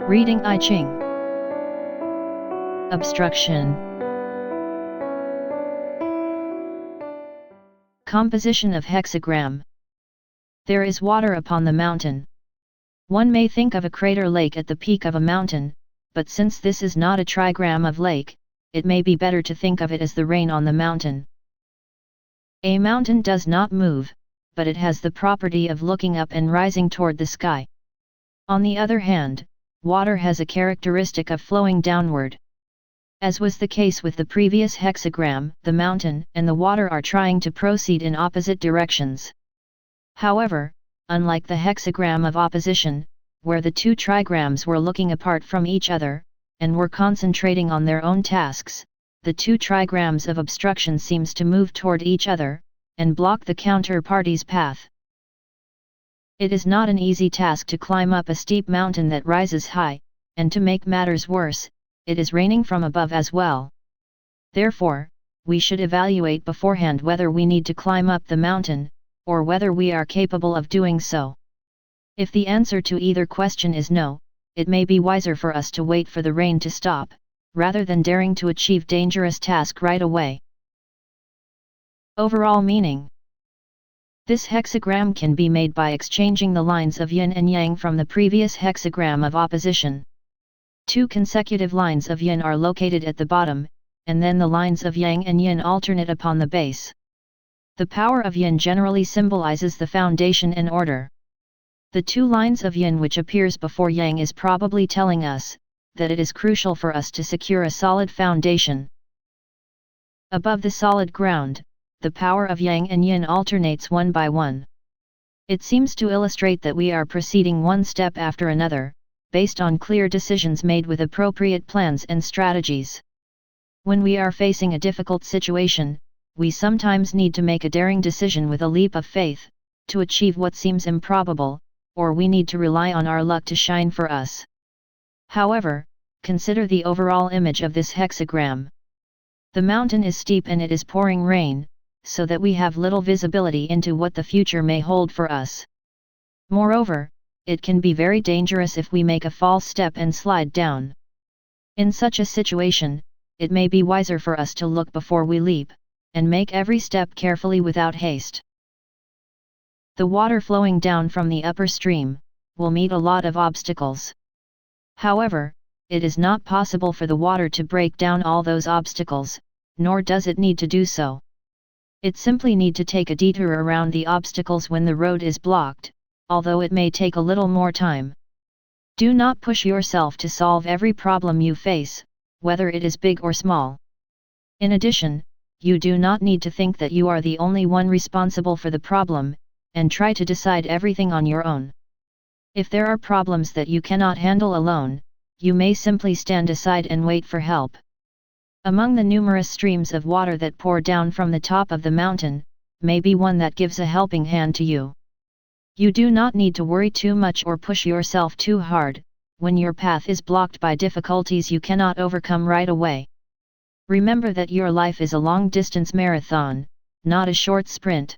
Reading I-Ching. Obstruction. Composition of hexagram. There is water upon the mountain. One may think of a crater lake at the peak of a mountain, but since this is not a trigram of lake, it may be better to think of it as the rain on the mountain. A mountain does not move, but it has the property of looking up and rising toward the sky. On the other hand, water has a characteristic of flowing downward. As was the case with the previous hexagram, the mountain and the water are trying to proceed in opposite directions. However, unlike the hexagram of opposition, where the two trigrams were looking apart from each other, and were concentrating on their own tasks, the two trigrams of obstruction seems to move toward each other, and block the counterparty's path. It is not an easy task to climb up a steep mountain that rises high, and to make matters worse, it is raining from above as well. Therefore, we should evaluate beforehand whether we need to climb up the mountain, or whether we are capable of doing so. If the answer to either question is no, it may be wiser for us to wait for the rain to stop, rather than daring to achieve dangerous task right away. Overall meaning. This hexagram can be made by exchanging the lines of yin and yang from the previous hexagram of opposition. Two consecutive lines of yin are located at the bottom, and then the lines of yang and yin alternate upon the base. The power of yin generally symbolizes the foundation and order. The two lines of yin which appears before yang is probably telling us that it is crucial for us to secure a solid foundation. Above the solid ground, the power of yang and yin alternates one by one. It seems to illustrate that we are proceeding one step after another, based on clear decisions made with appropriate plans and strategies. When we are facing a difficult situation, we sometimes need to make a daring decision with a leap of faith, to achieve what seems improbable, or we need to rely on our luck to shine for us. However, consider the overall image of this hexagram. The mountain is steep and it is pouring rain, so that we have little visibility into what the future may hold for us. Moreover, it can be very dangerous if we make a false step and slide down. In such a situation, it may be wiser for us to look before we leap, and make every step carefully without haste. The water flowing down from the upper stream will meet a lot of obstacles. However, it is not possible for the water to break down all those obstacles, nor does it need to do so. It simply need to take a detour around the obstacles when the road is blocked, although it may take a little more time. Do not push yourself to solve every problem you face, whether it is big or small. In addition, you do not need to think that you are the only one responsible for the problem, and try to decide everything on your own. If there are problems that you cannot handle alone, you may simply stand aside and wait for help. Among the numerous streams of water that pour down from the top of the mountain, may be one that gives a helping hand to you. You do not need to worry too much or push yourself too hard, when your path is blocked by difficulties you cannot overcome right away. Remember that your life is a long-distance marathon, not a short sprint.